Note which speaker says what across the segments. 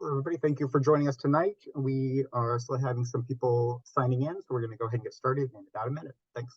Speaker 1: Hello, everybody. Thank you for joining us tonight. We are still having some people signing in, so we're going to go ahead and get started in about a minute. Thanks.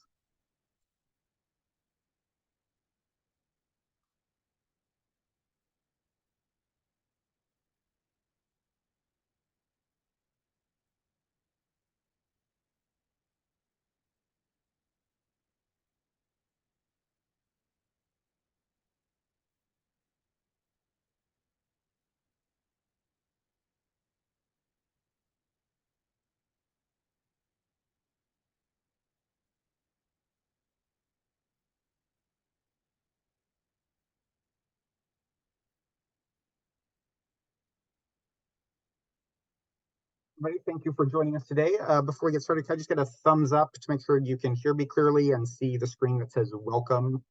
Speaker 1: Everybody, thank you for joining us today. Before we get started, can I just get a thumbs up to make sure you can hear me clearly and see the screen that says welcome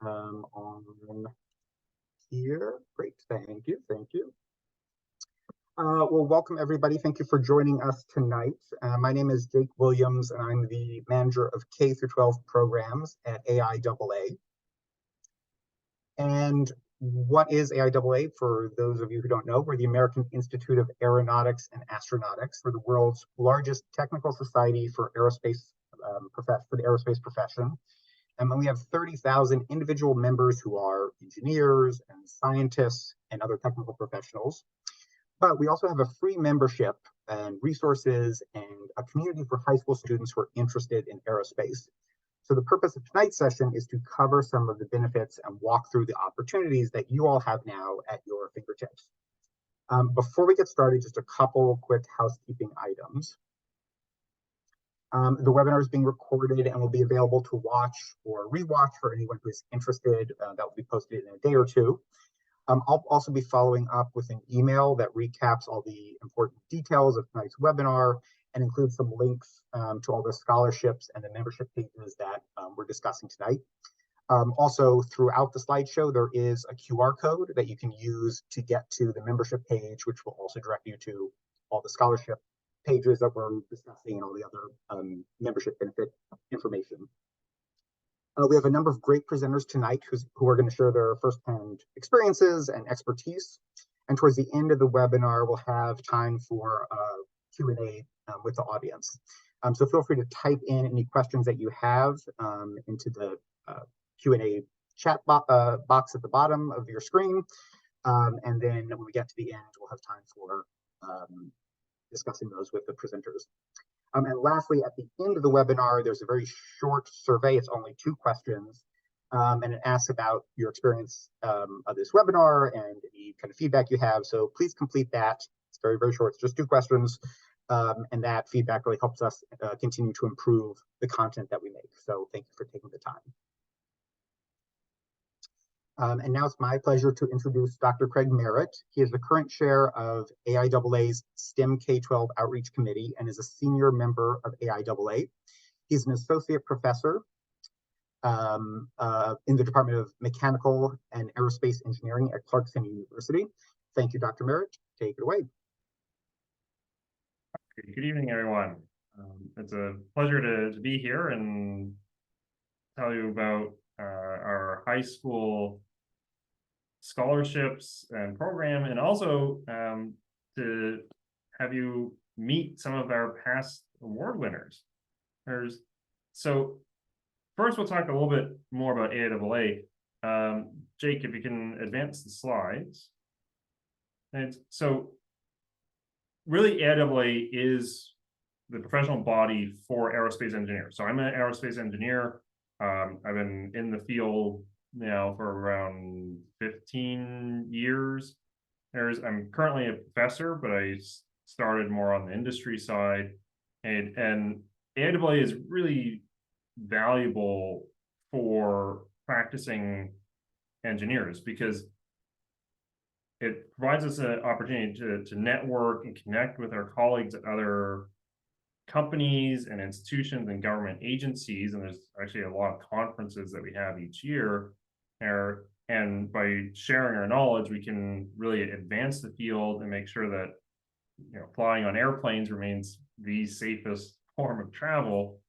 Speaker 1: on here? Great, thank you, thank you. Well, welcome everybody. Thank you for joining us tonight. My name is Jake Williams, and I'm the manager of K through 12 programs at AIAA. And what is AIAA? For those of you who don't know, we're the American Institute of Aeronautics and Astronautics. We're the world's largest technical society for aerospace for the aerospace profession. And then we have 30,000 individual members who are engineers and scientists and other technical professionals. But we also have a free membership and resources and a community for high school students who are interested in aerospace. So the purpose of tonight's session is to cover some of the benefits and walk through the opportunities that you all have now at your fingertips. Before we get started, just a couple quick housekeeping items. The webinar is being recorded and will be available to watch or rewatch for anyone who is interested. That will be posted in a day or two. I'll also be following up with an email that recaps all the important details of tonight's webinar and includes some links to all the scholarships and the membership pages that we're discussing tonight. Also, throughout the slideshow, there is a QR code that you can use to get to the membership page, which will also direct you to all the scholarship pages that we're discussing and all the other membership benefit information. We have a number of great presenters tonight who are going to share their firsthand experiences and expertise. And towards the end of the webinar, we'll have time for Q&A with the audience. So feel free to type in any questions that you have into the Q&A chat box at the bottom of your screen. And then when we get to the end, we'll have time for discussing those with the presenters. And lastly, at the end of the webinar, there's a very short survey. It's only 2 questions. And it asks about your experience of this webinar and any kind of feedback you have. So please complete that. It's very, very short. It's just 2 questions. And that feedback really helps us continue to improve the content that we make. So thank you for taking the time. And now it's my pleasure to introduce Dr. Craig Merritt. He is the current chair of AIAA's STEM K-12 Outreach Committee and is a senior member of AIAA. He's an associate professor in the Department of Mechanical and Aerospace Engineering at Clarkson University. Thank you, Dr. Merritt. Take it away.
Speaker 2: Good evening, everyone. It's a pleasure to be here and tell you about our high school scholarships and program, and also to have you meet some of our past award winners. So first, we'll talk a little bit more about AIAA. Jake, if you can advance the slides. And so really, AIAA is the professional body for aerospace engineers. So I'm an aerospace engineer. I've been in the field now for around 15 years. I'm currently a professor, but I started more on the industry side. And AIAA is really valuable for practicing engineers because it provides us an opportunity to network and connect with our colleagues at other companies and institutions and government agencies. And there's actually a lot of conferences that we have each year. And by sharing our knowledge, we can really advance the field and make sure that flying on airplanes remains the safest form of travel.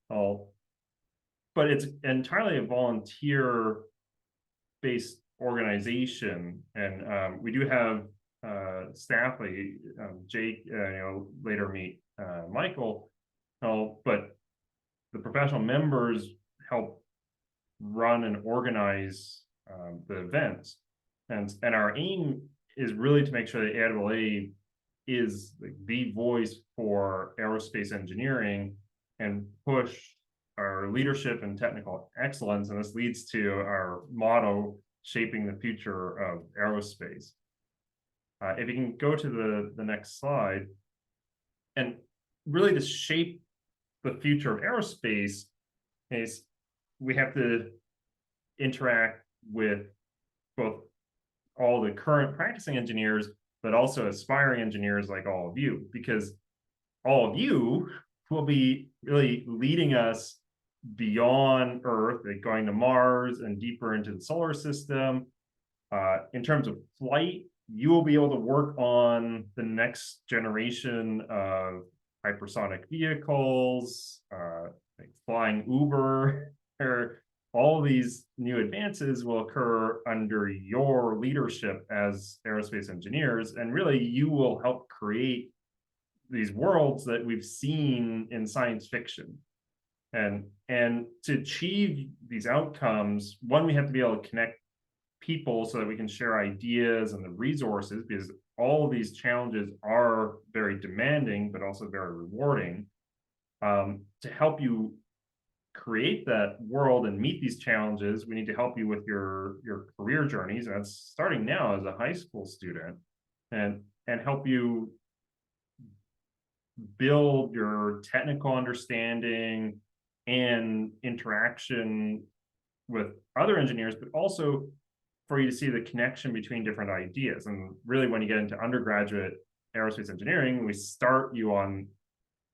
Speaker 2: But it's entirely a volunteer-based organization, and we do have staff, like Jake, later meet Michael. But the professional members help run and organize the events, and our aim is really to make sure that AIAA is like the voice for aerospace engineering and push our leadership and technical excellence, and this leads to our motto, shaping the future of aerospace. If you can go to the next slide, and really to shape the future of aerospace is we have to interact with both all the current practicing engineers, but also aspiring engineers like all of you, because all of you will be really leading us beyond Earth, like going to Mars and deeper into the solar system. In terms of flight, you will be able to work on the next generation of hypersonic vehicles, like flying Uber, or all these new advances will occur under your leadership as aerospace engineers. And really, you will help create these worlds that we've seen in science fiction. And to achieve these outcomes, one, we have to be able to connect people so that we can share ideas and the resources, because all of these challenges are very demanding, but also very rewarding. To help you create that world and meet these challenges, we need to help you with your career journeys. And that's starting now as a high school student, and help you build your technical understanding and interaction with other engineers, but also for you to see the connection between different ideas. And really, when you get into undergraduate aerospace engineering, we start you on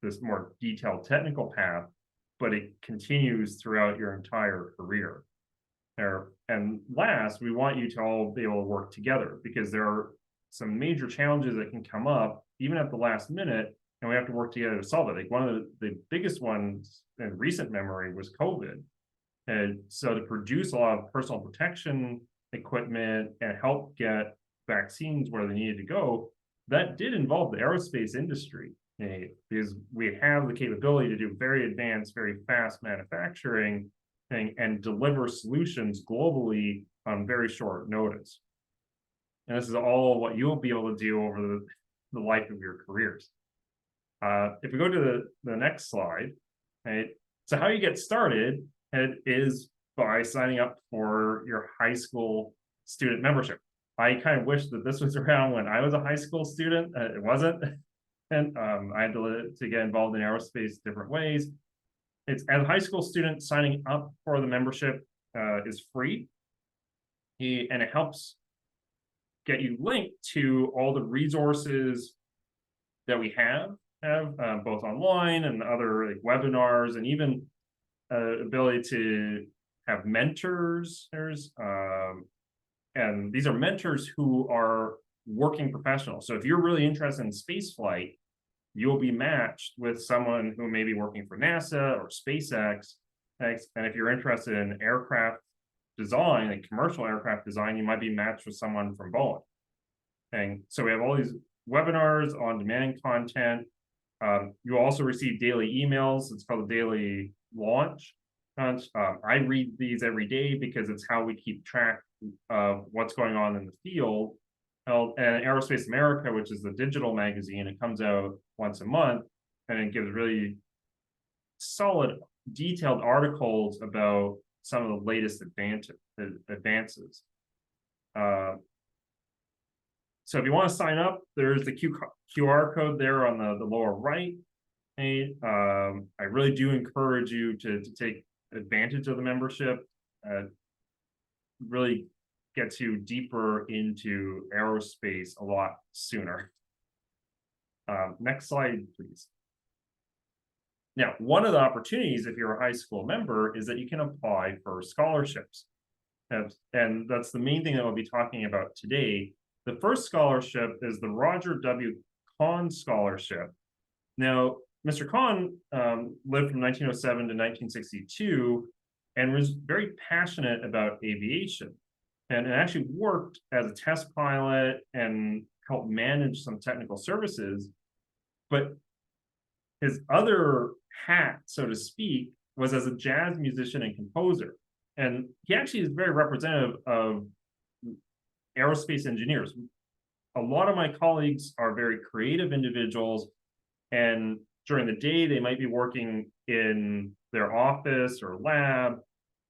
Speaker 2: this more detailed technical path, but it continues throughout your entire career. And last, we want you to all be able to work together, because there are some major challenges that can come up even at the last minute, and we have to work together to solve it. Like one of the biggest ones in recent memory was COVID. And so to produce a lot of personal protection equipment and help get vaccines where they needed to go, that did involve the aerospace industry, because we have the capability to do very advanced, very fast manufacturing and deliver solutions globally on very short notice. And this is all what you'll be able to do over the life of your careers. If we go to the next slide, right? So how you get started is by signing up for your high school student membership. I kind of wish that this was around when I was a high school student. It wasn't. And I had to get involved in aerospace different ways. It's as a high school student, signing up for the membership is free. And it helps get you linked to all the resources that we have both online and other like webinars, and even ability to have mentors. And these are mentors who are working professionals. So if you're really interested in space flight, you'll be matched with someone who may be working for NASA or SpaceX. And if you're interested in aircraft design, like commercial aircraft design, you might be matched with someone from Boeing. And so we have all these webinars on demand content. You also receive daily emails. It's called the daily launch. I read these every day because it's how we keep track of what's going on in the field. And Aerospace America, which is the digital magazine, it comes out once a month, and it gives really solid, detailed articles about some of the latest advances. So if you want to sign up, there's the QR code there on the lower right. I really do encourage you to take advantage of the membership. Really gets you deeper into aerospace a lot sooner. Next slide, please. Now, one of the opportunities, if you're a high school member, is that you can apply for scholarships. And that's the main thing that we'll be talking about today. The first scholarship is the Roger W. Kahn Scholarship. Now, Mr. Kahn lived from 1907 to 1962 and was very passionate about aviation. and it actually worked as a test pilot and helped manage some technical services. But his other hat, so to speak, was as a jazz musician and composer. And he actually is very representative of aerospace engineers. A lot of my colleagues are very creative individuals, and during the day, they might be working in their office or lab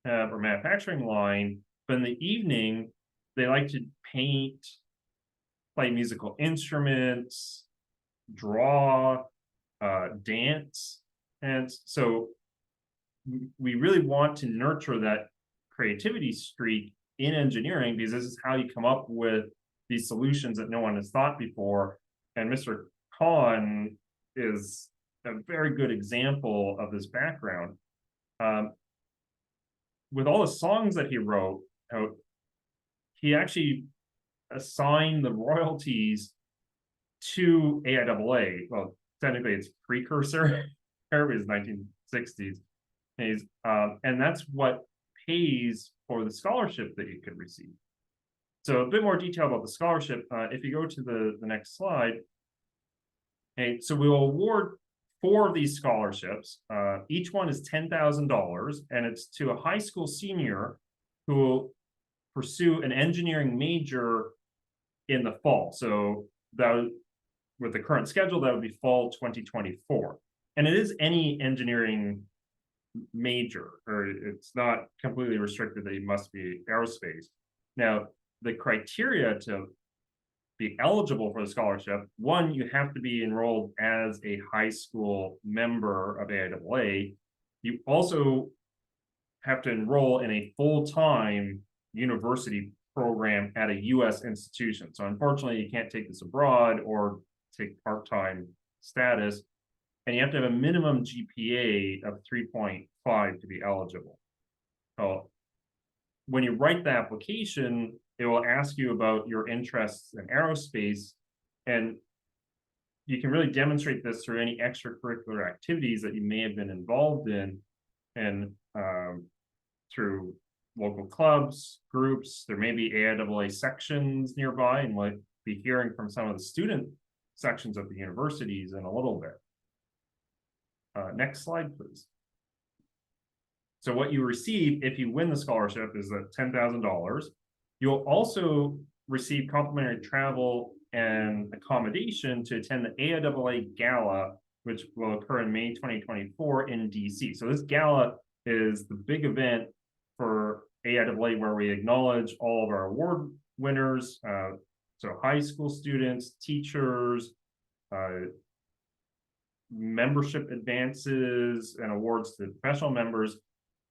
Speaker 2: or manufacturing line, but in the evening, they like to paint, play musical instruments, draw, dance. And so we really want to nurture that creativity streak in engineering, because this is how you come up with these solutions that no one has thought before. And Mr. Kahn is a very good example of this background. With all the songs that he wrote, he actually assigned the royalties to AIAA. Well, technically it's precursor, it was 1960s. And that's what pays for the scholarship that you could receive. So a bit more detail about the scholarship. If you go to the next slide, okay, so we will award 4 of these scholarships. Each one is $10,000, and it's to a high school senior who will pursue an engineering major in the fall. So that, with the current schedule, that would be fall 2024. And it is any engineering major, or it's not completely restricted that you must be aerospace. Now, the criteria to be eligible for the scholarship, one, you have to be enrolled as a high school member of AIAA. You also have to enroll in a full-time university program at a U.S. institution. So unfortunately, you can't take this abroad or take part-time status, and you have to have a minimum GPA of 3.5 to be eligible. So when you write the application, it will ask you about your interests in aerospace, and you can really demonstrate this through any extracurricular activities that you may have been involved in, and through local clubs, groups. There may be AIAA sections nearby, and we'll be hearing from some of the student sections at the universities in a little bit. Next slide, please. So what you receive if you win the scholarship is that $10,000. You'll also receive complimentary travel and accommodation to attend the AIAA Gala, which will occur in May 2024 in DC. So this gala is the big event for AIAA, where we acknowledge all of our award winners, so high school students, teachers, membership advances and awards to professional members.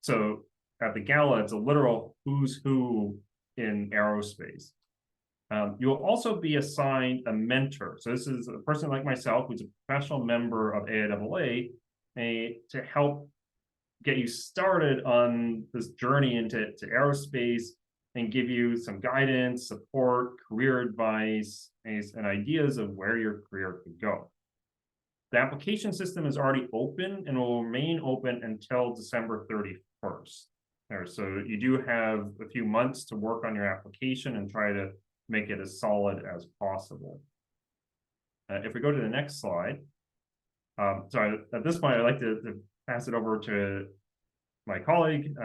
Speaker 2: So at the gala, it's a literal who's who in aerospace. You'll also be assigned a mentor. So this is a person like myself who's a professional member of AIAA to help get you started on this journey into aerospace and give you some guidance, support, career advice, and ideas of where your career could go. The application system is already open and will remain open until December 31st. So you do have a few months to work on your application and try to make it as solid as possible. If we go to the next slide, so at this point, I'd like to pass it over to my colleague,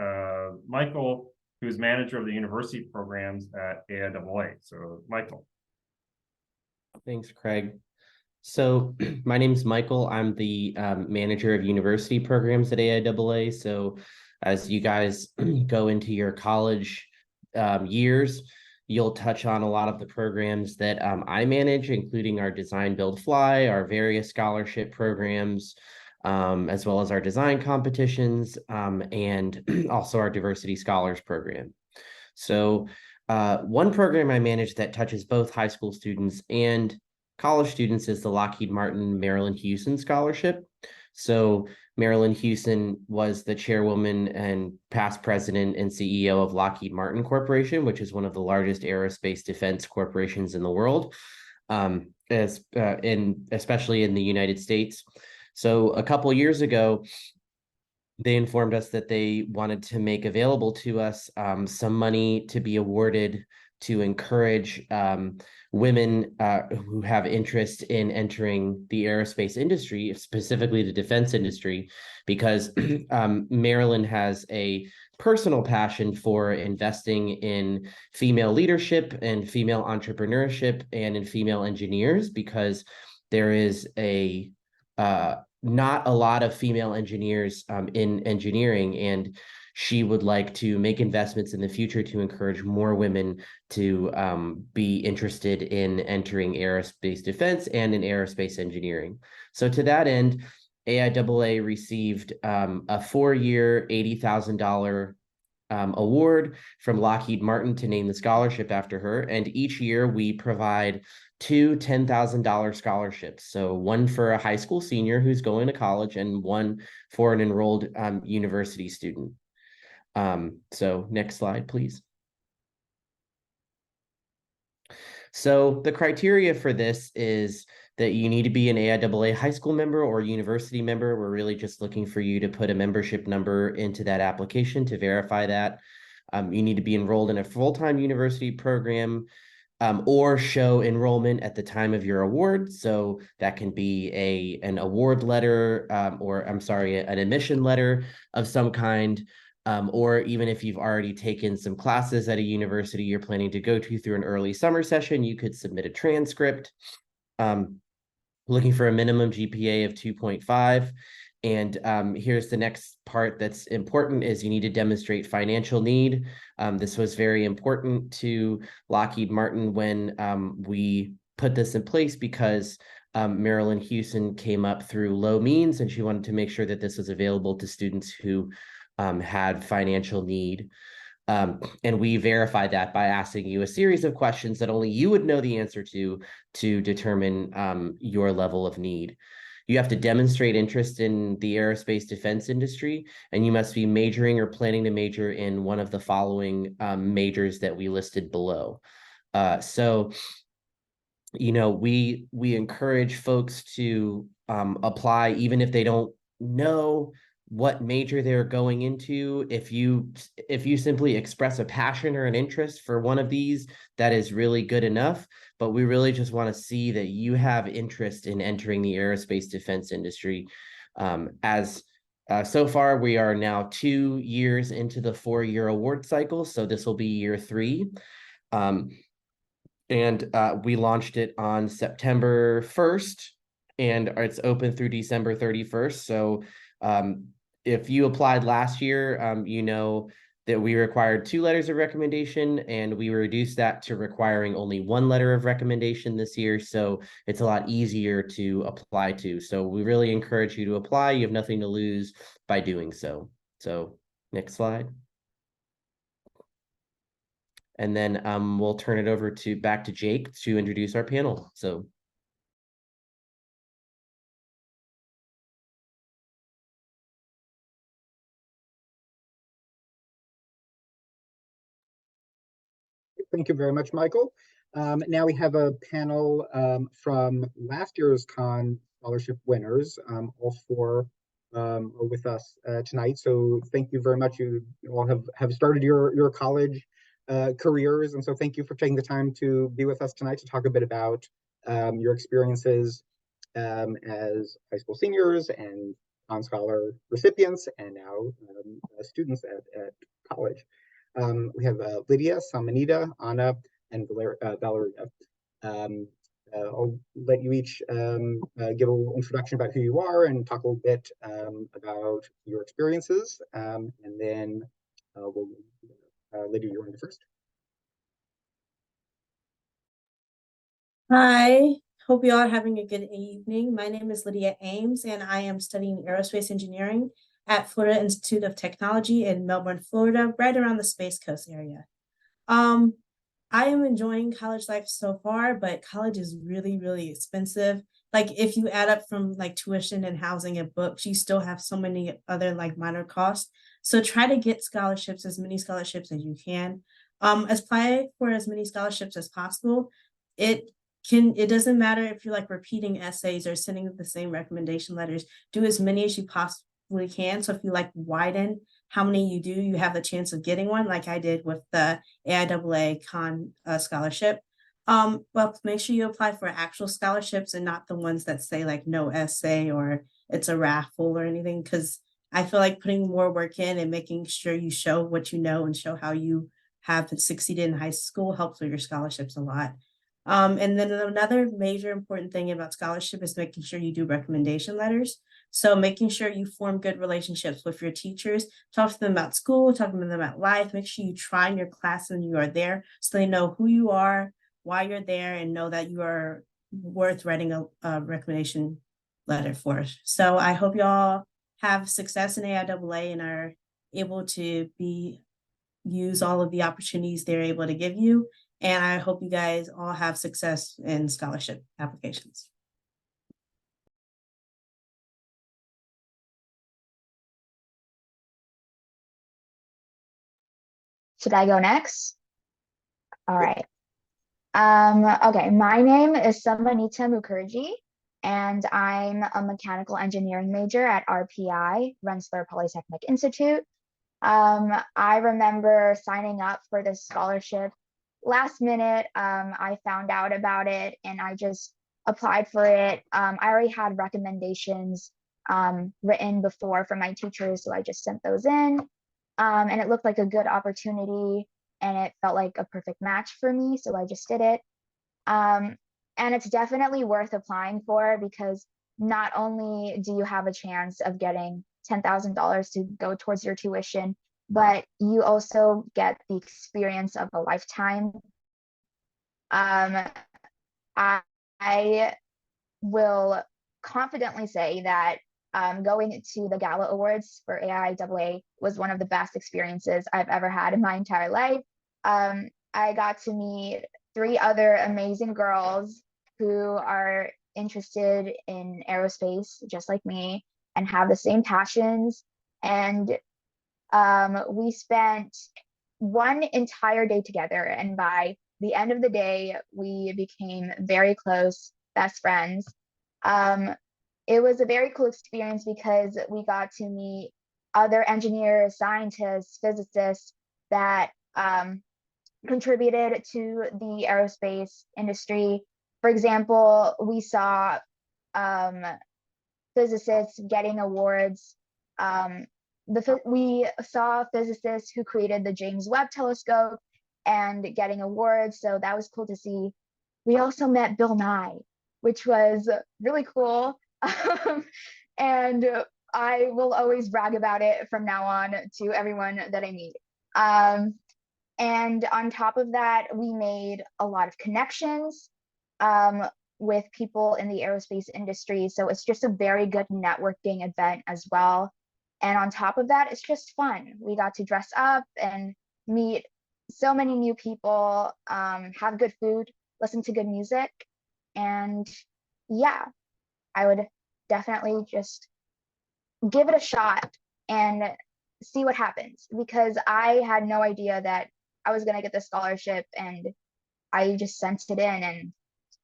Speaker 2: Michael, who is manager of the university programs at AIAA. So Michael.
Speaker 3: Thanks, Craig. So my name is Michael. I'm the manager of university programs at AIAA. So as you guys go into your college years, you'll touch on a lot of the programs that I manage, including our Design, Build, Fly, our various scholarship programs, as well as our design competitions, and also our Diversity Scholars program. So one program I manage that touches both high school students and college students is the Lockheed Martin Marilyn Houston Scholarship. So Marilyn Houston was the chairwoman and past president and CEO of Lockheed Martin Corporation, which is one of the largest aerospace defense corporations in the world, especially in the United States. So a couple years ago, they informed us that they wanted to make available to us some money to be awarded to encourage women who have interest in entering the aerospace industry, specifically the defense industry, because Maryland has a personal passion for investing in female leadership and female entrepreneurship and in female engineers, because there is a not a lot of female engineers in engineering, and she would like to make investments in the future to encourage more women to be interested in entering aerospace defense and in aerospace engineering. So to that end, AIAA received a 4-year, $80,000 award from Lockheed Martin to name the scholarship after her. And each year we provide 2 $10,000 scholarships. So one for a high school senior who's going to college and one for an enrolled university student. So next slide, please. So the criteria for this is that you need to be an AIAA high school member or university member. We're really just looking for you to put a membership number into that application to verify that. You need to be enrolled in a full-time university program or show enrollment at the time of your award. So that can be an award letter or I'm sorry, an admission letter of some kind. Or even if you've already taken some classes at a university you're planning to go to through an early summer session, you could submit a transcript. Looking for a minimum GPA of 2.5. And here's the next part that's important is you need to demonstrate financial need. This was very important to Lockheed Martin when we put this in place, because Marilyn Houston came up through low means, and she wanted to make sure that this was available to students who had financial need. And we verify that by asking you a series of questions that only you would know the answer to determine your level of need. You have to demonstrate interest in the aerospace defense industry, and you must be majoring or planning to major in one of the following majors that we listed below. So, you know, we encourage folks to apply even if they don't know what major they're going into. If you simply express a passion or an interest for one of these, that is really good enough. But we really just want to see that you have interest in entering the aerospace defense industry. So far, we are now 2 years into the 4-year award cycle, so this will be year 3. And we launched it on September 1st, and it's open through December 31st. So if you applied last year, you know that we required 2 letters of recommendation, and we reduced that to requiring only 1 letter of recommendation this year. So it's a lot easier to apply to. So we really encourage you to apply. You have nothing to lose by doing so. So next slide. And then we'll turn it over back to Jake to introduce our panel. So.
Speaker 1: Thank you very much, Michael. Now we have a panel from last year's Con scholarship winners. All 4 are with us tonight. So thank you very much. You all have started your college careers, and so thank you for taking the time to be with us tonight to talk a bit about your experiences as high school seniors and Con Scholar recipients, and now students at college. We have Lydia, Samanita, Anna, and Valeria. I'll let you each give a little introduction about who you are and talk a little bit about your experiences, and then Lydia, you're on first.
Speaker 4: Hi, hope you all are having a good evening. My name is Lydia Ames, and I am studying aerospace engineering at Florida Institute of Technology in Melbourne, Florida, right around the Space Coast area. I am enjoying college life so far, but college is really, really expensive. Like if you add up from like tuition and housing and books, you still have so many other like minor costs. So try to get scholarships, as many scholarships as you can. Apply for as many scholarships as possible. It doesn't matter if you're like repeating essays or sending the same recommendation letters. Do as many as you possibly possibly can. So if you like widen how many you do, you have the chance of getting one, like I did with the AIAA scholarship. But make sure you apply for actual scholarships and not the ones that say like no essay or it's a raffle or anything, because I feel like putting more work in and making sure you show what you know and show how you have succeeded in high school helps with your scholarships a lot. And then another major important thing about scholarship is making sure you do recommendation letters. So making sure you form good relationships with your teachers, talk to them about school, talk to them about life, make sure you try in your class when you are there so they know who you are, why you're there, and know that you are worth writing a recommendation letter for. So I hope y'all have success in AIAA and are able to use all of the opportunities they're able to give you. And I hope you guys all have success in scholarship applications.
Speaker 5: Should I go next? All right. Okay, my name is Samanita Mukherjee, and I'm a mechanical engineering major at RPI, Rensselaer Polytechnic Institute. I remember signing up for this scholarship last minute. I found out about it and I just applied for it. I already had recommendations written before from my teachers, so I just sent those in. And it looked like a good opportunity and it felt like a perfect match for me, so I just did it. And it's definitely worth applying for because not only do you have a chance of getting $10,000 to go towards your tuition, but you also get the experience of a lifetime. I will confidently say that going to the Gala Awards for AIAA was one of the best experiences I've ever had in my entire life. I got to meet 3 other amazing girls who are interested in aerospace just like me and have the same passions. And we spent one entire day together, and by the end of the day, we became very close best friends. It was a very cool experience because we got to meet other engineers, scientists, physicists that contributed to the aerospace industry. For example, we saw physicists getting awards. We saw physicists who created the James Webb Telescope and getting awards, so that was cool to see. We also met Bill Nye, which was really cool. And I will always brag about it from now on to everyone that I meet. And on top of that, we made a lot of connections with people in the aerospace industry. So it's just a very good networking event as well. And on top of that, it's just fun. We got to dress up and meet so many new people, have good food, listen to good music. And yeah, I would definitely just give it a shot and see what happens, because I had no idea that I was going to get the scholarship, and I just sent it in and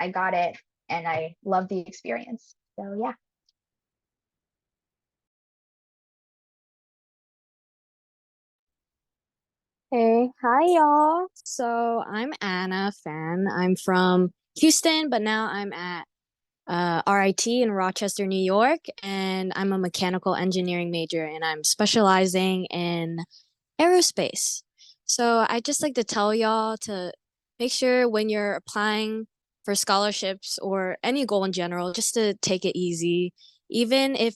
Speaker 5: I got it and I loved the experience. So yeah.
Speaker 6: Hey, hi y'all. So I'm Anna Fan. I'm from Houston, but now I'm at RIT in Rochester, New York, and I'm a mechanical engineering major and I'm specializing in aerospace. So I just like to tell y'all to make sure when you're applying for scholarships or any goal in general, just to take it easy, even if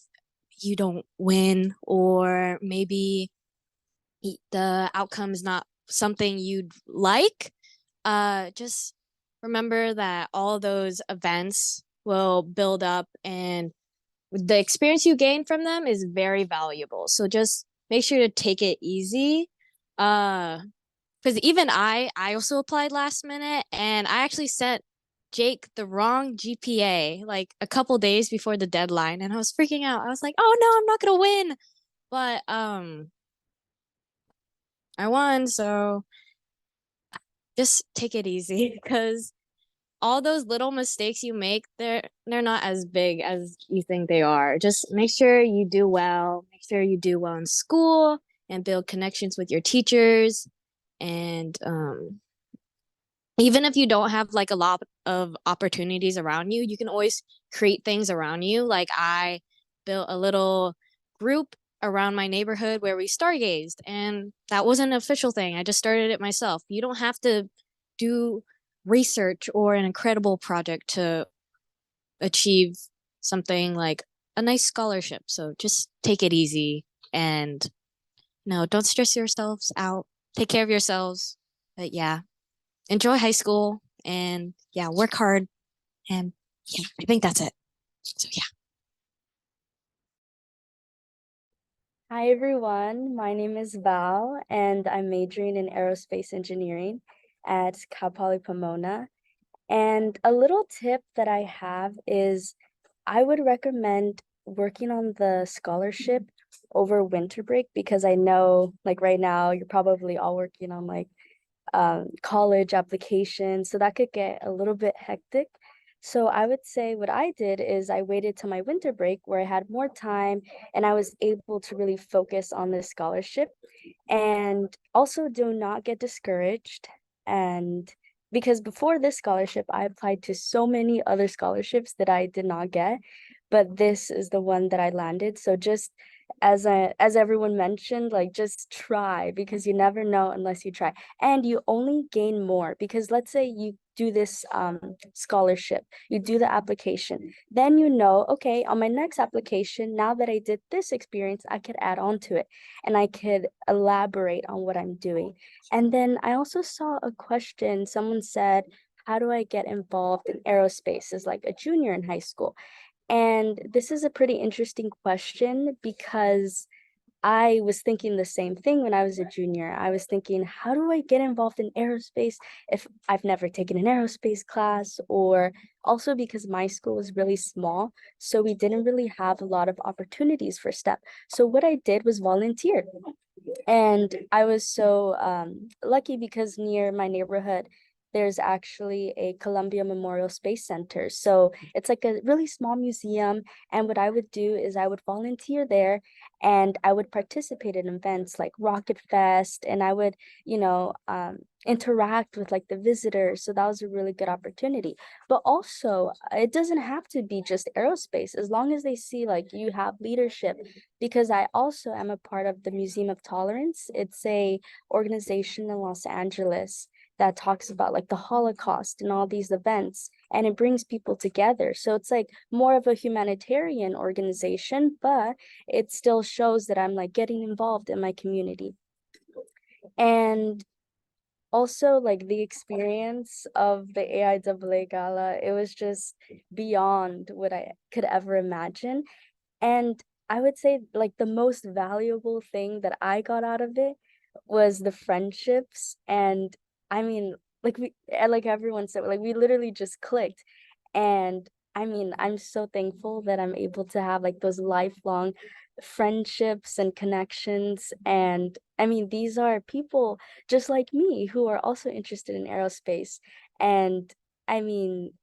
Speaker 6: you don't win or maybe the outcome is not something you'd like. Just remember that all those events will build up and the experience you gain from them is very valuable. So just make sure to take it easy. Because even I also applied last minute and I actually sent Jake the wrong GPA like a couple days before the deadline and I was freaking out. I was like, "Oh no, I'm not going to win." But I won, so just take it easy because all those little mistakes you make, they're not as big as you think they are. Just make sure you do well, make sure you do well in school and build connections with your teachers. And even if you don't have like a lot of opportunities around you, you can always create things around you. Like I built a little group around my neighborhood where we stargazed, and that wasn't an official thing. I just started it myself. You don't have to do research or an incredible project to achieve something like a nice scholarship. So just take it easy and no, don't stress yourselves out. Take care of yourselves. But yeah, enjoy high school and yeah, work hard. And yeah, I think that's it. So yeah.
Speaker 7: Hi everyone, my name is Val and I'm majoring in aerospace engineering at Cal Poly Pomona. And a little tip that I have is I would recommend working on the scholarship over winter break, because I know like right now you're probably all working on like college applications, so that could get a little bit hectic. So I would say what I did is I waited till my winter break where I had more time and I was able to really focus on this scholarship. And also do not get discouraged. And because before this scholarship, I applied to so many other scholarships that I did not get, but this is the one that I landed. So just as everyone mentioned, like just try, because you never know unless you try. And you only gain more, because let's say you do this scholarship, you do the application, then you know, okay, on my next application, now that I did this experience, I could add on to it and I could elaborate on what I'm doing. And then I also saw a question, someone said, how do I get involved in aerospace as like a junior in high school? And this is a pretty interesting question, because I was thinking the same thing when I was a junior. I was thinking, how do I get involved in aerospace if I've never taken an aerospace class? Or also because my school was really small, so we didn't really have a lot of opportunities for STEP. So what I did was volunteer. And I was so lucky because near my neighborhood, there's actually a Columbia Memorial Space Center. So it's like a really small museum. And what I would do is I would volunteer there and I would participate in events like Rocket Fest, and I would, interact with like the visitors. So that was a really good opportunity. But also, it doesn't have to be just aerospace, as long as they see like you have leadership, because I also am a part of the Museum of Tolerance. It's a organization in Los Angeles that talks about like the Holocaust and all these events, and it brings people together. So it's like more of a humanitarian organization, but it still shows that I'm like getting involved in my community. And also like the experience of the AIAA gala, it was just beyond what I could ever imagine. And I would say like the most valuable thing that I got out of it was the friendships. And I mean, like everyone said, like we literally just clicked. And I mean, I'm so thankful that I'm able to have like those lifelong friendships and connections. And I mean, these are people just like me who are also interested in aerospace. And I mean,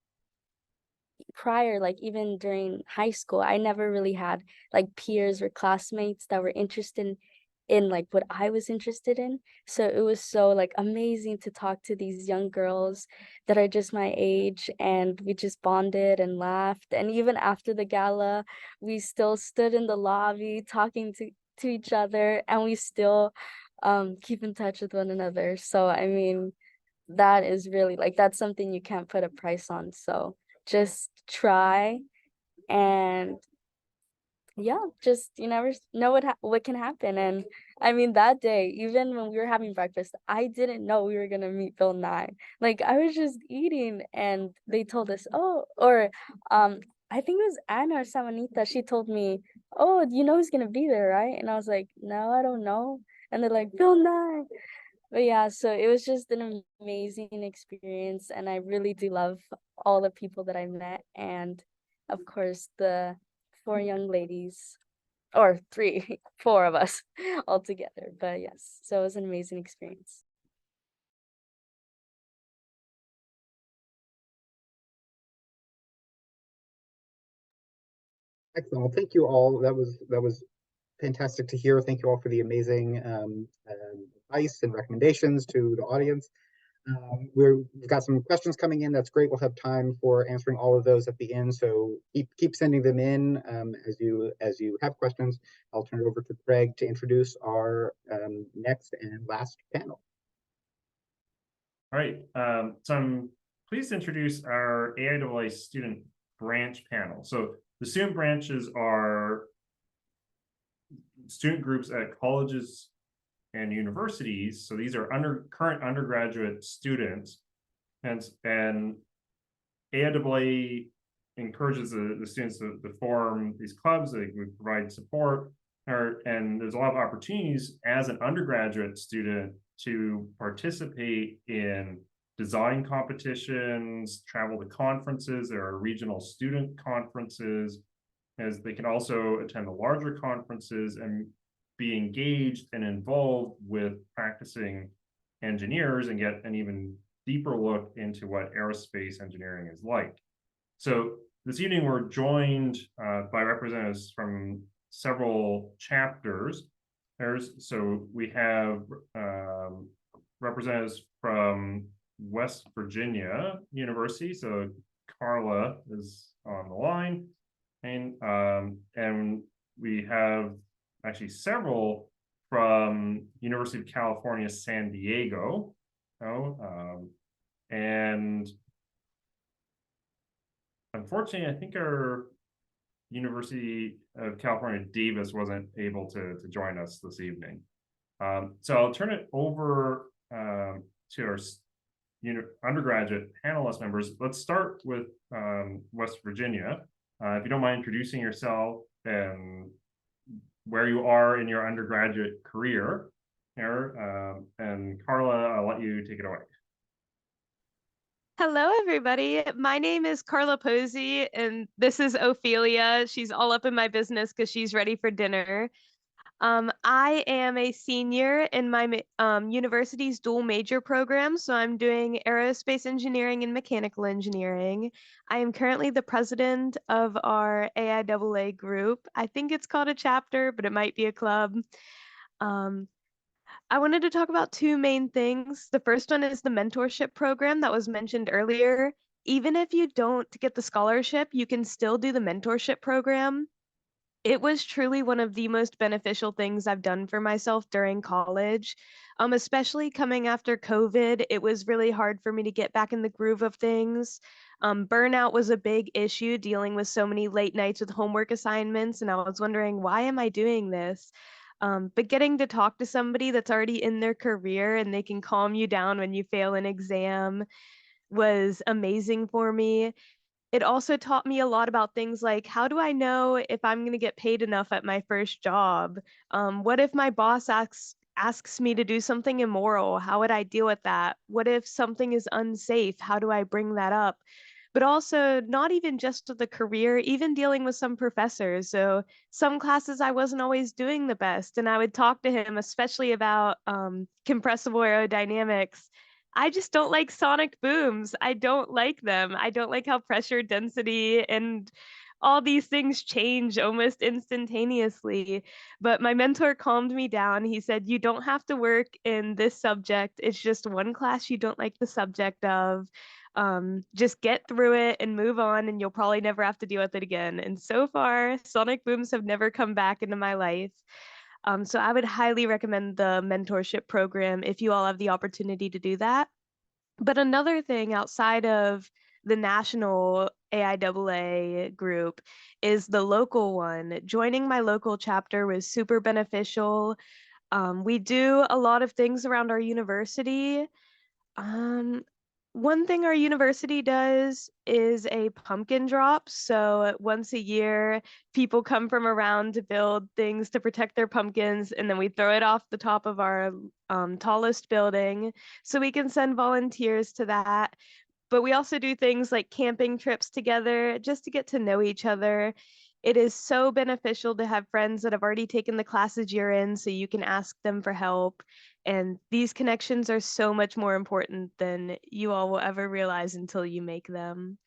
Speaker 7: prior, like even during high school, I never really had like peers or classmates that were interested in like what I was interested in. So it was so like amazing to talk to these young girls that are just my age, and we just bonded and laughed. And even after the gala, we still stood in the lobby talking to each other, and we still keep in touch with one another. So I mean, that is really like, that's something you can't put a price on. So just try. And yeah, just you never know what can happen. And I mean, that day, even when we were having breakfast, I didn't know we were gonna meet Bill Nye. Like I was just eating and they told us, oh, or I think it was Anna or Samanita, she told me, oh, you know who's gonna be there, right? And I was like, no, I don't know. And they're like, Bill Nye. But yeah, so it was just an amazing experience, and I really do love all the people that I met, and of course the four young ladies, or three, four of us all together. But yes, so it was an amazing experience.
Speaker 1: Excellent. Well, thank you all. That was fantastic to hear. Thank you all for the amazing advice and recommendations to the audience. We've got some questions coming in. That's great. We'll have time for answering all of those at the end. So keep sending them in as you have questions. I'll turn it over to Craig to introduce our next and last panel.
Speaker 2: All right. So I'm pleased to introduce our AIAA student branch panel. So the student branches are student groups at colleges and universities. So these are current undergraduate students, and AIAA encourages the students to form these clubs. They would provide support, and there's a lot of opportunities as an undergraduate student to participate in design competitions, travel to conferences. There are regional student conferences, as they can also attend the larger conferences and be engaged and involved with practicing engineers and get an even deeper look into what aerospace engineering is like. So this evening we're joined by representatives from several chapters. So we have representatives from West Virginia University. So Carla is on the line, and we have actually several from University of California, San Diego. And unfortunately, I think our University of California, Davis wasn't able to join us this evening. So I'll turn it over to our undergraduate panelist members. Let's start with West Virginia. If you don't mind introducing yourself and where you are in your undergraduate career here. And Carla, I'll let you take it away.
Speaker 8: Hello, everybody. My name is Carla Posey, and this is Ophelia. She's all up in my business because she's ready for dinner. I am a senior in my university's dual major program, so I'm doing aerospace engineering and mechanical engineering. I am currently the president of our AIAA group. I think it's called a chapter, but it might be a club. I wanted to talk about two main things. The first one is the mentorship program that was mentioned earlier. Even if you don't get the scholarship, you can still do the mentorship program. It was truly one of the most beneficial things I've done for myself during college. Especially coming after COVID, it was really hard for me to get back in the groove of things. Burnout was a big issue, dealing with so many late nights with homework assignments, and I was wondering, why am I doing this? But getting to talk to somebody that's already in their career and they can calm you down when you fail an exam was amazing for me. It also taught me a lot about things like, how do I know if I'm going to get paid enough at my first job? What if my boss asks me to do something immoral? How would I deal with that? What if something is unsafe? How do I bring that up? But also, not even just with the career, even dealing with some professors. So some classes I wasn't always doing the best, and I would talk to him, especially about compressible aerodynamics. I just don't like sonic booms. I don't like them. I don't like how pressure, density, and all these things change almost instantaneously. But my mentor calmed me down. He said, you don't have to work in this subject. It's just one class you don't like the subject of. Just get through it and move on, and you'll probably never have to deal with it again. And so far, sonic booms have never come back into my life. So I would highly recommend the mentorship program if you all have the opportunity to do that. But another thing outside of the national AIAA group is the local one. Joining my local chapter was super beneficial. We do a lot of things around our university. One thing our university does is a pumpkin drop. So once a year, people come from around to build things to protect their pumpkins, and then we throw it off the top of our tallest building. So we can send volunteers to that. But we also do things like camping trips together just to get to know each other. It is so beneficial to have friends that have already taken the classes you're in, so you can ask them for help. And these connections are so much more important than you all will ever realize until you make them.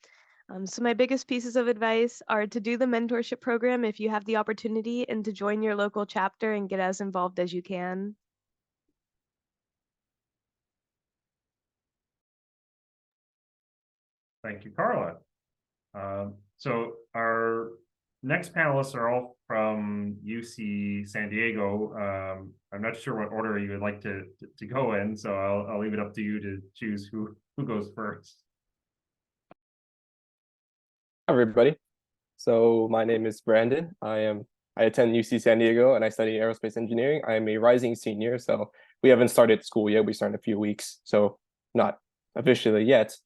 Speaker 8: So my biggest pieces of advice are to do the mentorship program if you have the opportunity, and to join your local chapter and get as involved as you can.
Speaker 2: Thank you, Carla. So our next panelists are all from UC San Diego. I'm not sure what order you would like to go in, so I'll leave it up to you to choose who goes first.
Speaker 9: Hi, everybody. So my name is Brandon. I attend UC San Diego and I study aerospace engineering. I am a rising senior, so we haven't started school yet. We start in a few weeks, so not officially yet.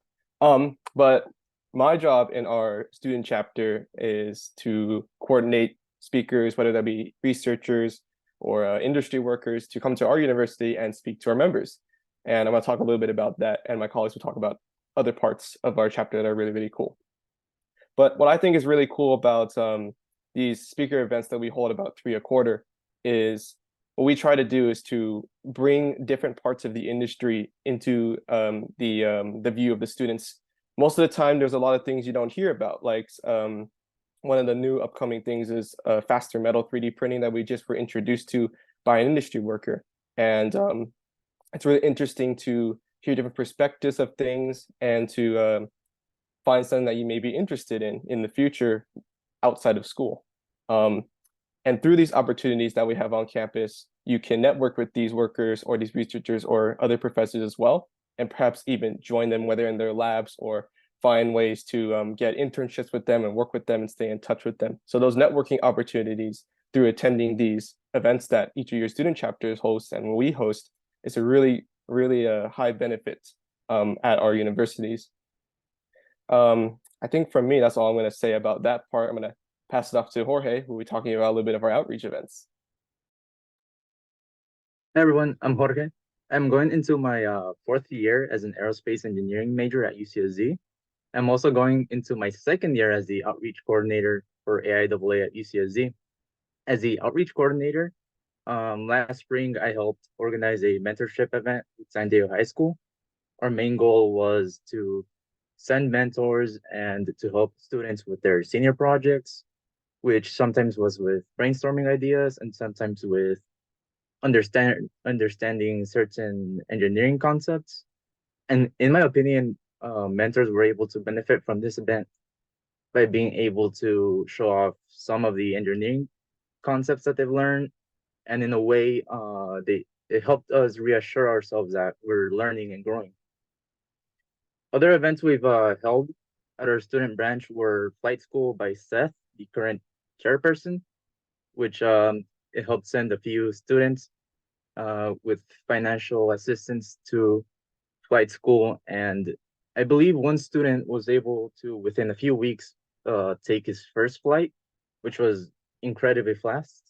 Speaker 9: But my job in our student chapter is to coordinate speakers, whether that be researchers or industry workers, to come to our university and speak to our members. And I'm going to talk a little bit about that, and my colleagues will talk about other parts of our chapter that are really, really cool. But what I think is really cool about these speaker events that we hold about 3 a quarter is what we try to do is to bring different parts of the industry into the view of the students. Most of the time, there's a lot of things you don't hear about, like one of the new upcoming things is faster metal 3D printing that we just were introduced to by an industry worker. And it's really interesting to hear different perspectives of things and to find something that you may be interested in the future outside of school. And through these opportunities that we have on campus, you can network with these workers or these researchers or other professors as well, and perhaps even join them, whether in their labs, or find ways to get internships with them and work with them and stay in touch with them. So those networking opportunities through attending these events that each of your student chapters host and we host is a really, really high benefit at our universities. I think from me, that's all I'm going to say about that part. I'm going to pass it off to Jorge, who will be talking about a little bit of our outreach events.
Speaker 10: Hey everyone, I'm Jorge. I'm going into my 4th year as an aerospace engineering major at UCSD. I'm also going into my 2nd year as the outreach coordinator for AIAA at UCSD. As the outreach coordinator, last spring I helped organize a mentorship event with San Diego High School. Our main goal was to send mentors and to help students with their senior projects, which sometimes was with brainstorming ideas and sometimes with understanding certain engineering concepts. And in my opinion, mentors were able to benefit from this event by being able to show off some of the engineering concepts that they've learned. And in a way, it helped us reassure ourselves that we're learning and growing. Other events we've held at our student branch were Flight School by Sept, the current chairperson, which it helped send a few students with financial assistance to flight school. And I believe one student was able to, within a few weeks, take his first flight, which was incredibly fast.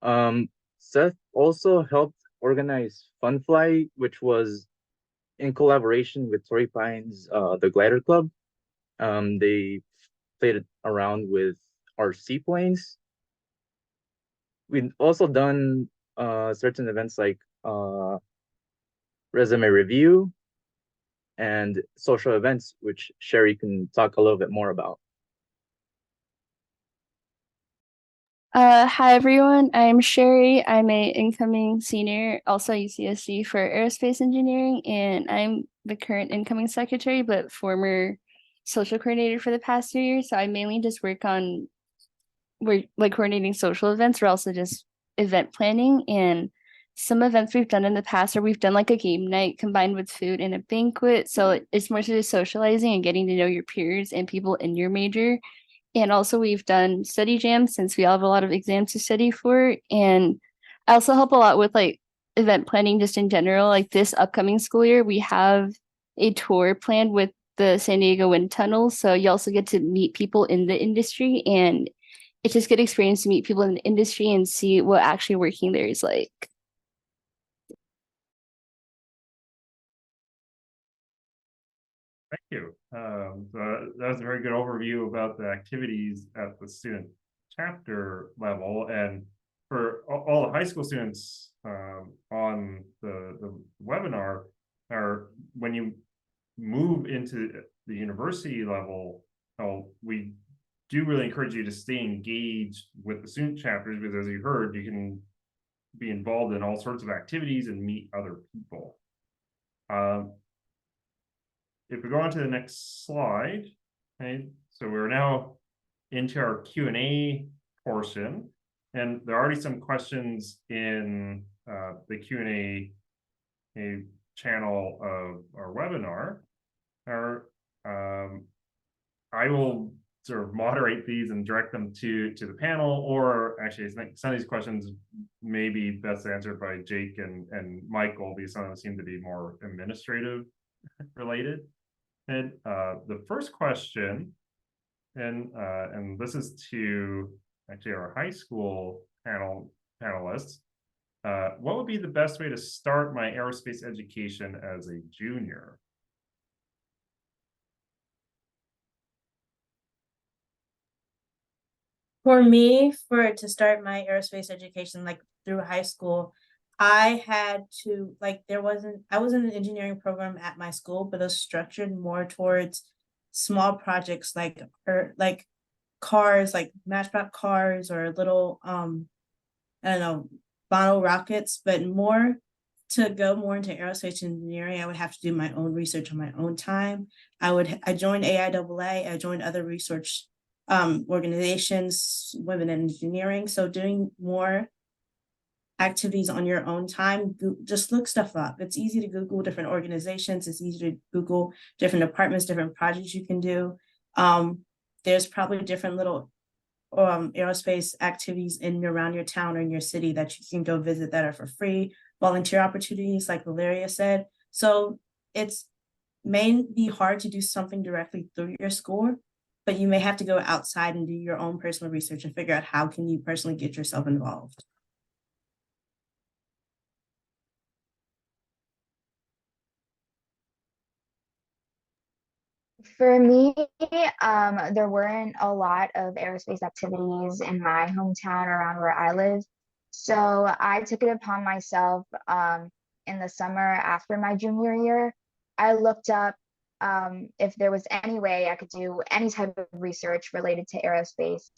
Speaker 10: Sept also helped organize Fun Fly, which was in collaboration with Torrey Pines, the Glider Club. They played around with our seaplanes. We've also done certain events like resume review and social events, which Sherry can talk a little bit more about.
Speaker 11: Hi everyone, I'm Sherry. I'm a incoming senior, also at UCSD for aerospace engineering, and I'm the current incoming secretary, but former social coordinator for the past 2 years. So I mainly just work on coordinating social events, or also just event planning. And some events we've done in the past, or we've done like a game night combined with food and a banquet. So it's more so just socializing and getting to know your peers and people in your major. And also we've done study jams since we all have a lot of exams to study for. And I also help a lot with like event planning just in general. Like this upcoming school year, we have a tour planned with the San Diego wind tunnels. So you also get to meet people in the industry, and it's just good experience to meet people in the industry and see what actually working there is like.
Speaker 2: Thank you. So that was a very good overview about the activities at the student chapter level, and for all the high school students on the webinar, or when you move into the university level, we do really encourage you to stay engaged with the student chapters, because as you heard, you can be involved in all sorts of activities and meet other people. If we go on to the next slide, okay, so we're now into our Q&A portion, and there are already some questions in the Q&A channel of our webinar. I will sort of moderate these and direct them to the panel, or actually I think some of these questions may be best answered by Jake and Michael, because some of them seem to be more administrative related. And the first question, and this is to actually our high school panelists. What would be the best way to start my aerospace education as a junior?
Speaker 4: For me, to start my aerospace education, like through high school, I had to, like, I was in an engineering program at my school, but it was structured more towards small projects like cars, like matchbox cars, or little, I don't know, bottle rockets, but to go more into aerospace engineering, I would have to do my own research on my own time. I joined AIAA, I joined other research organizations, women in engineering. So doing more activities on your own time, just look stuff up. It's easy to Google different organizations. It's easy to Google different departments, different projects you can do. There's probably different little aerospace activities in and around your town or in your city that you can go visit that are for free, volunteer opportunities like Valeria said. So it's may be hard to do something directly through your school, but you may have to go outside and do your own personal research and figure out how can you personally get yourself involved.
Speaker 5: For me, there weren't a lot of aerospace activities in my hometown around where I live. So I took it upon myself in the summer after my junior year. I looked up if there was any way I could do any type of research related to aerospace.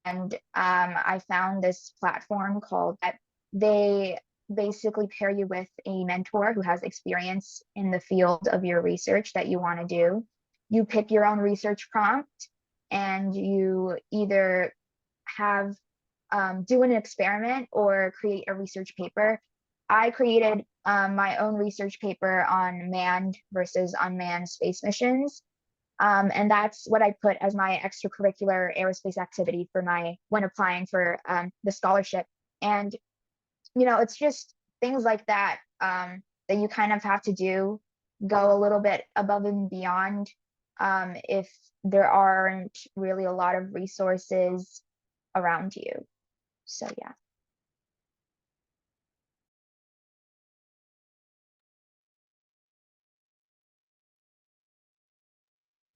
Speaker 5: And I found this platform called Sept. They basically pair you with a mentor who has experience in the field of your research that you want to do. You pick your own research prompt, and you either have do an experiment or create a research paper. I created my own research paper on manned versus unmanned space missions. And that's what I put as my extracurricular aerospace activity for when applying for the scholarship. And, it's just things like that that you kind of have to go a little bit above and beyond if there aren't really a lot of resources around you. So, yeah.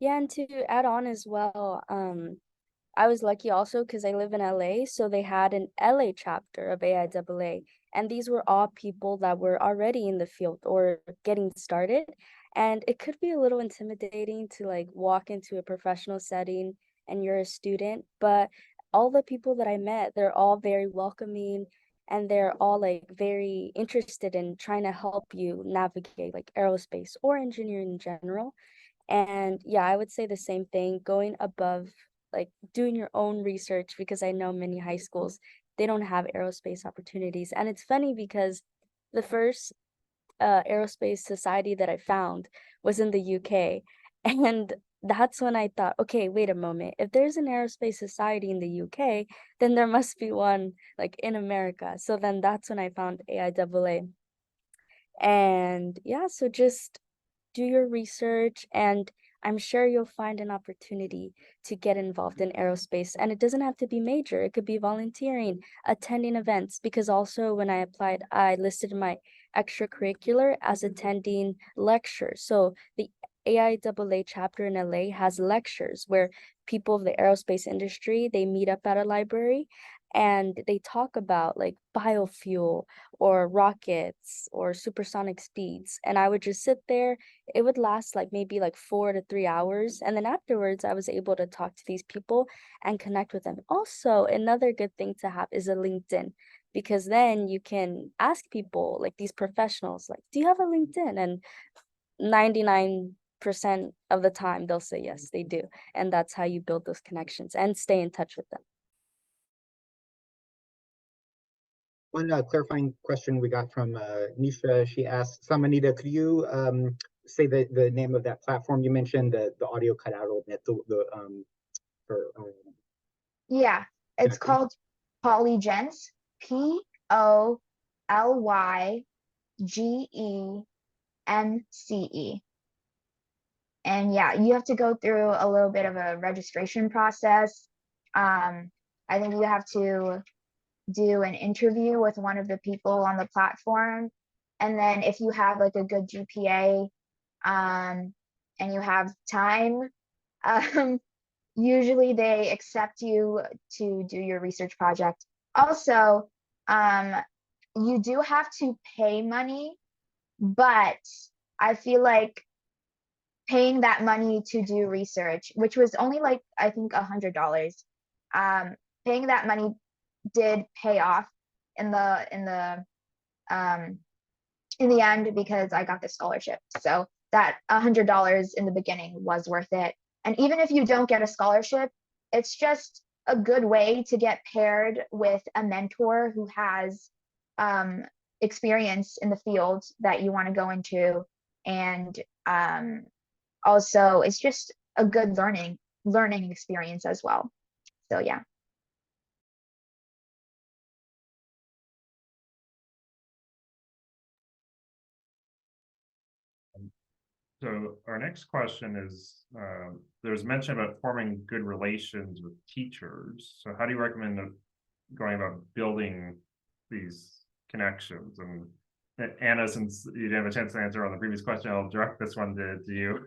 Speaker 7: Yeah, and to add on as well, I was lucky also because I live in LA, so they had an LA chapter of AIAA, and these were all people that were already in the field or getting started. And it could be a little intimidating to like walk into a professional setting and you're a student, but all the people that I met, they're all very welcoming, and they're all like very interested in trying to help you navigate like aerospace or engineering in general. And yeah, I would say the same thing, going above, like doing your own research, because I know many high schools, they don't have aerospace opportunities. And it's funny because the first aerospace society that I found was in the UK. And that's when I thought, okay, wait a moment. If there's an aerospace society in the UK, then there must be one like in America. So then that's when I found AIAA. And yeah, so just do your research, and I'm sure you'll find an opportunity to get involved in aerospace. And it doesn't have to be major, it could be volunteering, attending events, because also when I applied, I listed my extracurricular as attending lectures. So the AIAA chapter in LA has lectures where people of the aerospace industry, they meet up at a library and they talk about like biofuel or rockets or supersonic speeds. And I would just sit there. It would last like maybe like 4 to 3 hours. And then afterwards, I was able to talk to these people and connect with them. Also, another good thing to have is a LinkedIn, because then you can ask people like these professionals, like, do you have a LinkedIn? And 99% of the time they'll say yes, they do. And that's how you build those connections and stay in touch with them.
Speaker 1: One clarifying question we got from Nisha. She asked, Samanita, could you say the name of that platform you mentioned? The audio cut out a little bit. For,
Speaker 5: Yeah, it's
Speaker 1: connecting.
Speaker 5: called Polygence, POLYGENCE. And yeah, you have to go through a little bit of a registration process. I think you have to do an interview with one of the people on the platform. And then if you have like a good GPA, and you have time, usually they accept you to do your research project. Also, you do have to pay money, but I feel like paying that money to do research, which was only like I think $100, paying that money did pay off in the end, because I got the scholarship. So that $100 in the beginning was worth it. And even if you don't get a scholarship, it's just a good way to get paired with a mentor who has experience in the field that you want to go into. And also it's just a good learning experience as well. So yeah.
Speaker 2: So our next question is, there's mention about forming good relations with teachers. So how do you recommend going about building these connections? And Anna, since you didn't have a chance to answer on the previous question, I'll direct this one to you.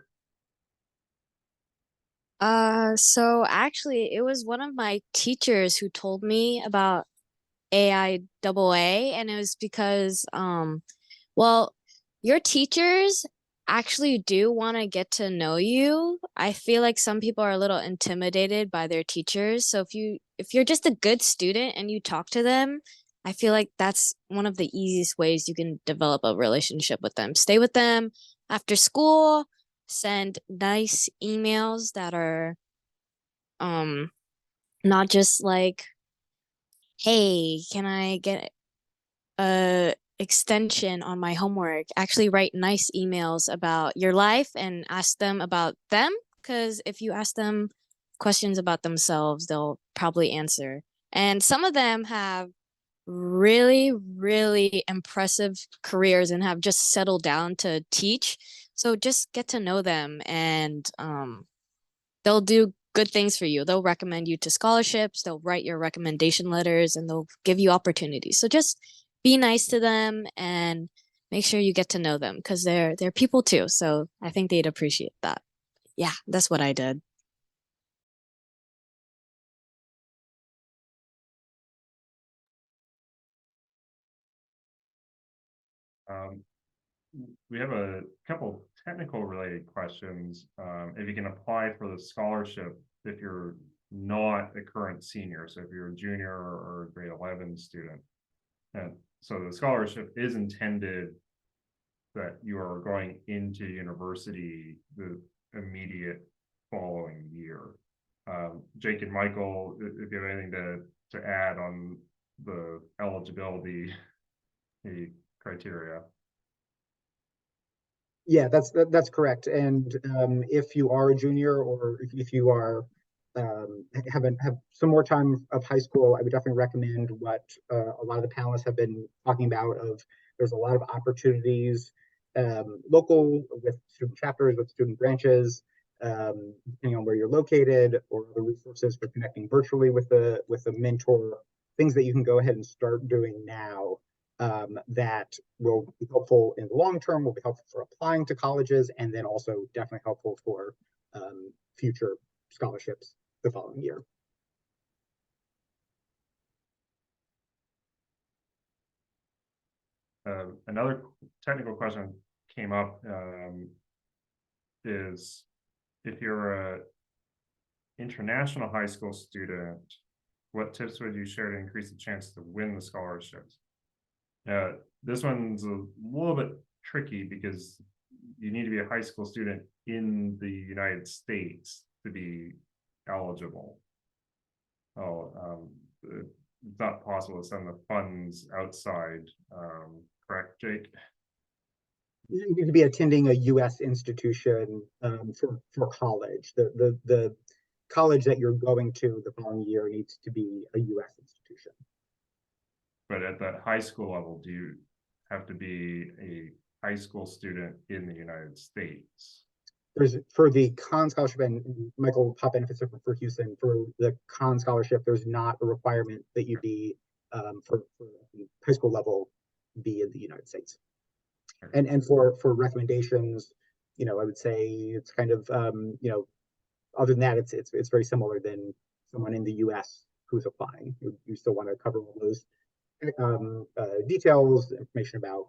Speaker 6: So actually it was one of my teachers who told me about AIAA, and it was because well, your teachers actually do want to get to know you. I feel like some people are a little intimidated by their teachers. So if you're just a good student and you talk to them, I feel like that's one of the easiest ways you can develop a relationship with them. Stay with them after school, send nice emails that are not just like, hey, can I get a extension on my homework? Actually write nice emails about your life and ask them about them, because if you ask them questions about themselves, they'll probably answer. And some of them have really, really impressive careers and have just settled down to teach. So just get to know them, and they'll do good things for you. They'll recommend you to scholarships, they'll write your recommendation letters, and they'll give you opportunities. So just be nice to them and make sure you get to know them, because they're people too. So I think they'd appreciate that. Yeah, that's what I did.
Speaker 2: We have a couple technical related questions. If you can apply for the scholarship if you're not a current senior, so if you're a junior or a grade 11 student. And so the scholarship is intended that you are going into university the immediate following year. Jake and Michael, if you have anything to add on the eligibility criteria.
Speaker 1: Yeah, that's correct. And if you are a junior, or if you are have some more time of high school, I would definitely recommend what a lot of the panelists have been talking about. There's a lot of opportunities local with student chapters, with student branches, depending on where you're located, or the resources for connecting virtually with a mentor. Things that you can go ahead and start doing now. That will be helpful in the long term, will be helpful for applying to colleges, and then also definitely helpful for future scholarships the following year.
Speaker 2: another technical question came up, is if you're a international high school student, what tips would you share to increase the chance to win the scholarships? This one's a little bit tricky because you need to be a high school student in the United States to be eligible. It's not possible to send the funds outside, correct, Jake?
Speaker 1: You need to be attending a U.S. institution for college. The college that you're going to the following year needs to be a U.S. institution.
Speaker 2: But at that high school level, do you have to be a high school student in the United States?
Speaker 1: There's for the Khan scholarship, and Michael top benefits for Houston. For the Khan scholarship, there's not a requirement that you be for the high school level be in the United States. And for recommendations, I would say it's kind of other than that, it's very similar than someone in the U.S. who's applying. You still want to cover all those details, information about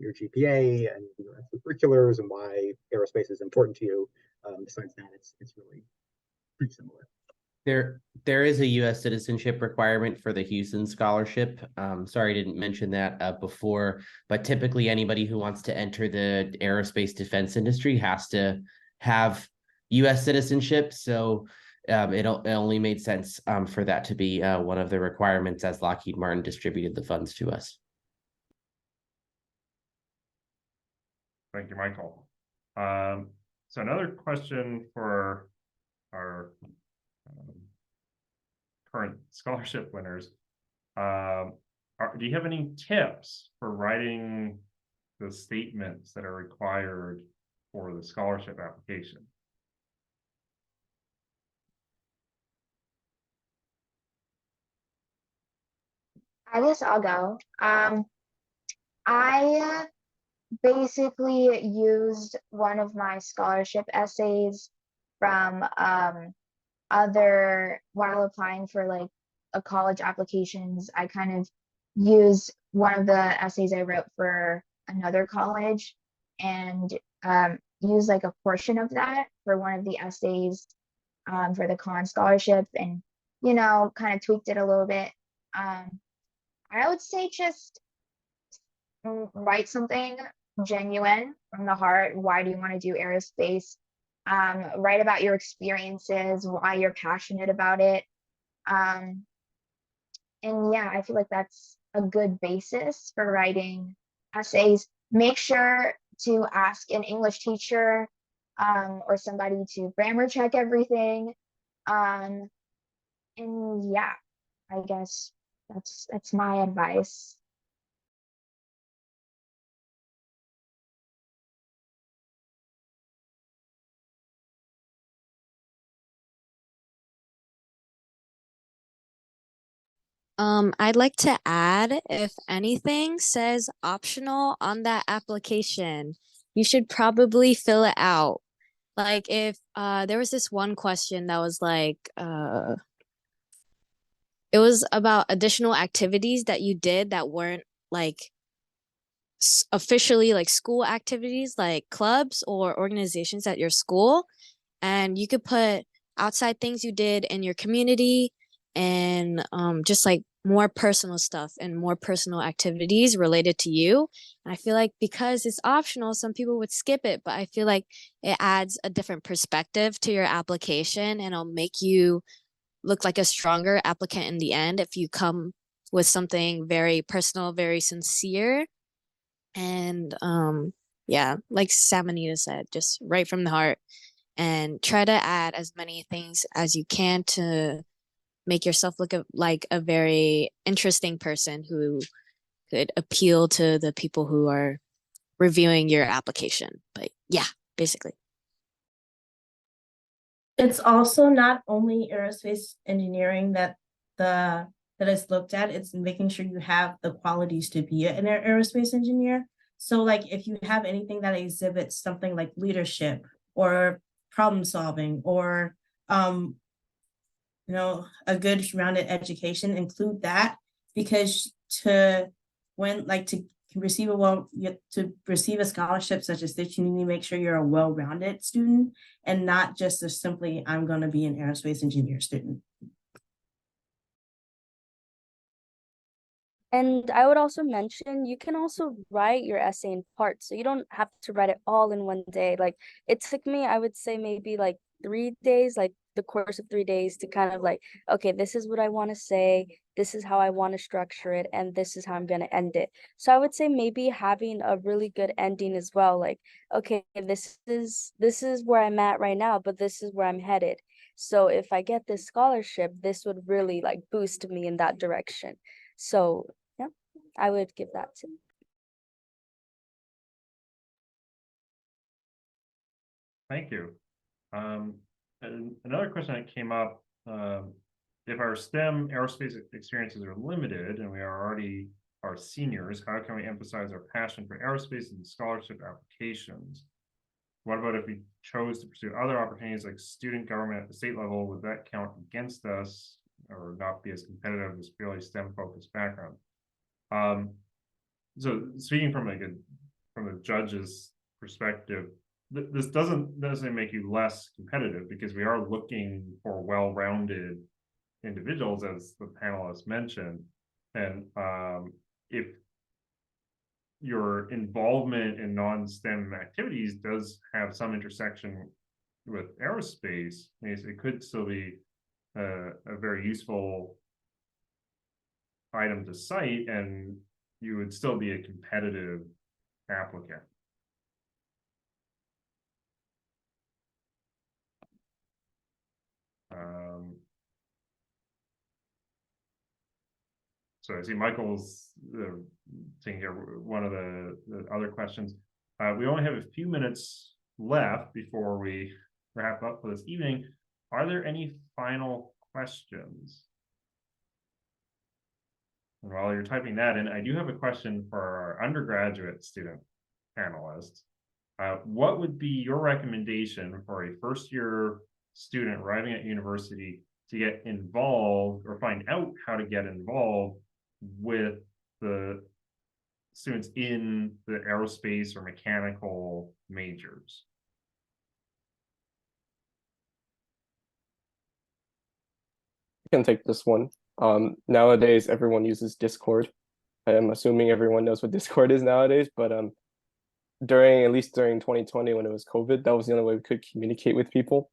Speaker 1: your GPA and your extracurriculars and why aerospace is important to you. Besides that, it's really pretty similar.
Speaker 3: There is a U.S. citizenship requirement for the Houston scholarship. Sorry, I didn't mention that before, but typically anybody who wants to enter the aerospace defense industry has to have U.S. citizenship. So it only made sense for that to be one of the requirements as Lockheed Martin distributed the funds to us.
Speaker 2: Thank you, Michael. So another question for our current scholarship winners. Do you have any tips for writing the statements that are required for the scholarship application?
Speaker 5: I guess I'll go. I basically used one of my scholarship essays from while applying for like a college applications. I kind of used one of the essays I wrote for another college and used like a portion of that for one of the essays for the Khan scholarship, and kind of tweaked it a little bit. I would say just write something genuine from the heart. Why do you want to do aerospace? Write about your experiences, why you're passionate about it. And yeah, I feel like that's a good basis for writing essays. Make sure to ask an English teacher or somebody to grammar check everything. And yeah, I guess that's my advice.
Speaker 6: I'd like to add, if anything says optional on that application, you should probably fill it out. Like if there was this one question that was like it was about additional activities that you did that weren't like officially like school activities, like clubs or organizations at your school, and you could put outside things you did in your community and just like more personal stuff and more personal activities related to you. And I feel like because it's optional, some people would skip it, but I feel like it adds a different perspective to your application and it'll make you look like a stronger applicant in the end if you come with something very personal, very sincere. And yeah, like Samanita said, just right from the heart and try to add as many things as you can to make yourself look like a very interesting person who could appeal to the people who are reviewing your application. But yeah, basically.
Speaker 4: It's also not only aerospace engineering that is looked at. It's making sure you have the qualities to be an aerospace engineer. So like if you have anything that exhibits something like leadership or problem solving or a good rounded education, include that, because to to receive a scholarship such as this, you need to make sure you're a well-rounded student and not just simply, I'm going to be an aerospace engineer student.
Speaker 7: And I would also mention you can also write your essay in parts. So you don't have to write it all in one day. Like it took me, I would say maybe like 3 days, like the course of 3 days to kind of like, okay, this is what I want to say, this is how I want to structure it, and this is how I'm going to end it. So I would say maybe having a really good ending as well. Like, okay, this is where I'm at right now, but this is where I'm headed. So if I get this scholarship, this would really like boost me in that direction. So yeah, I would give that to.
Speaker 2: Thank you. And another question that came up, if our STEM aerospace experiences are limited and we are already our seniors, how can we emphasize our passion for aerospace and scholarship applications? What about if we chose to pursue other opportunities like student government at the state level? Would that count against us or not be as competitive as purely STEM focused background? So speaking from from a judge's perspective, this doesn't necessarily make you less competitive because we are looking for well-rounded individuals, as the panelists mentioned. And if your involvement in non-STEM activities does have some intersection with aerospace, it could still be a very useful item to cite, and you would still be a competitive applicant. So I see Michael's taking care of one of the other questions. We only have a few minutes left before we wrap up for this evening. Are there any final questions? And while you're typing that in, I do have a question for our undergraduate student panelists. What would be your recommendation for a first-year student arriving at university to get involved or find out how to get involved with the students in the aerospace or mechanical majors?
Speaker 9: I can take this one. Nowadays, everyone uses Discord. I'm assuming everyone knows what Discord is nowadays, but at least during 2020 when it was COVID, that was the only way we could communicate with people.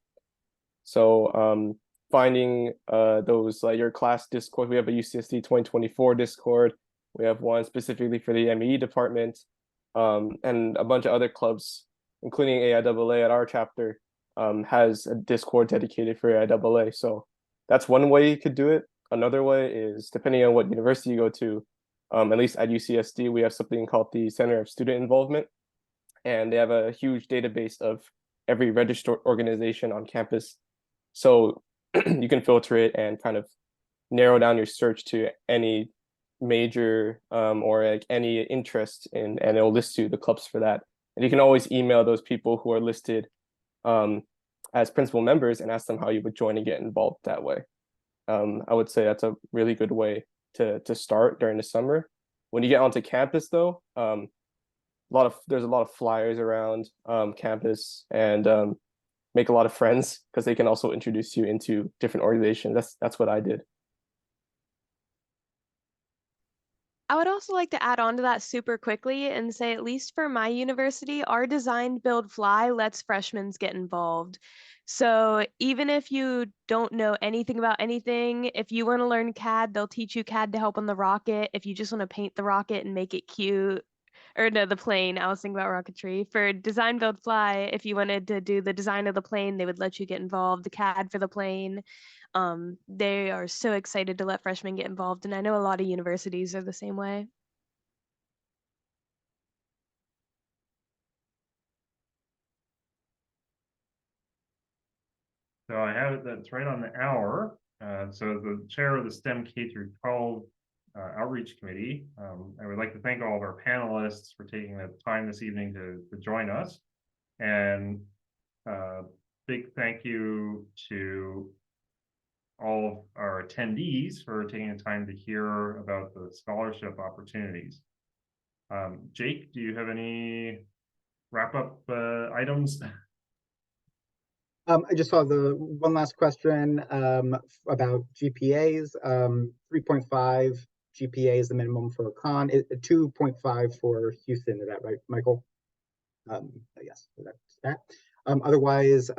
Speaker 9: So finding those like your class Discord, we have a UCSD 2024 Discord. We have one specifically for the ME department, and a bunch of other clubs, including AIAA at our chapter, has a Discord dedicated for AIAA. So that's one way you could do it. Another way is, depending on what university you go to, at least at UCSD, we have something called the Center of Student Involvement, and they have a huge database of every registered organization on campus. So you can filter it and kind of narrow down your search to any major or like any interest in, and it'll list you the clubs for that. And you can always email those people who are listed as principal members and ask them how you would join and get involved that way. I would say that's a really good way to start during the summer. When you get onto campus though, there's a lot of flyers around campus, and make a lot of friends because they can also introduce you into different organizations. That's what I did.
Speaker 8: I would also like to add on to that super quickly and say, at least for my university, our Design, Build, Fly lets freshmen get involved. So even if you don't know anything about anything, if you want to learn CAD, they'll teach you CAD to help on the rocket. If you just want to paint the rocket and make it cute, or no, the plane, I was thinking about rocketry. For Design, Build, Fly, if you wanted to do the design of the plane, they would let you get involved, the CAD for the plane. They are so excited to let freshmen get involved, and I know a lot of universities are the same way.
Speaker 2: So I have it that's right on the hour. So the chair of the STEM K through 12 outreach committee, I would like to thank all of our panelists for taking the time this evening to join us. And big thank you to all of our attendees for taking the time to hear about the scholarship opportunities. Jake, do you have any wrap up items?
Speaker 1: I just saw the one last question about GPAs. 3.5 GPA is the minimum for Con. 2.5 for Houston. Is that right, Michael? Yes, so that's that. Otherwise,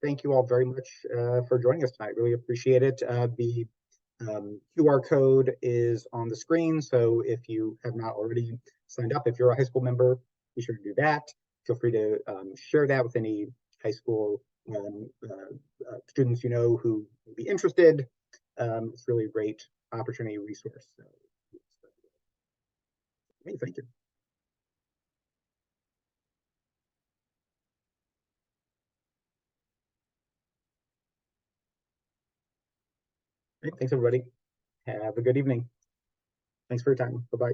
Speaker 1: thank you all very much for joining us tonight. Really appreciate it. The QR code is on the screen, so if you have not already signed up, if you're a high school member, be sure to do that. Feel free to share that with any high school students you know who would be interested. It's really a great opportunity resource. So, thank you. Great, thanks everybody. Have a good evening. Thanks for your time. Bye-bye.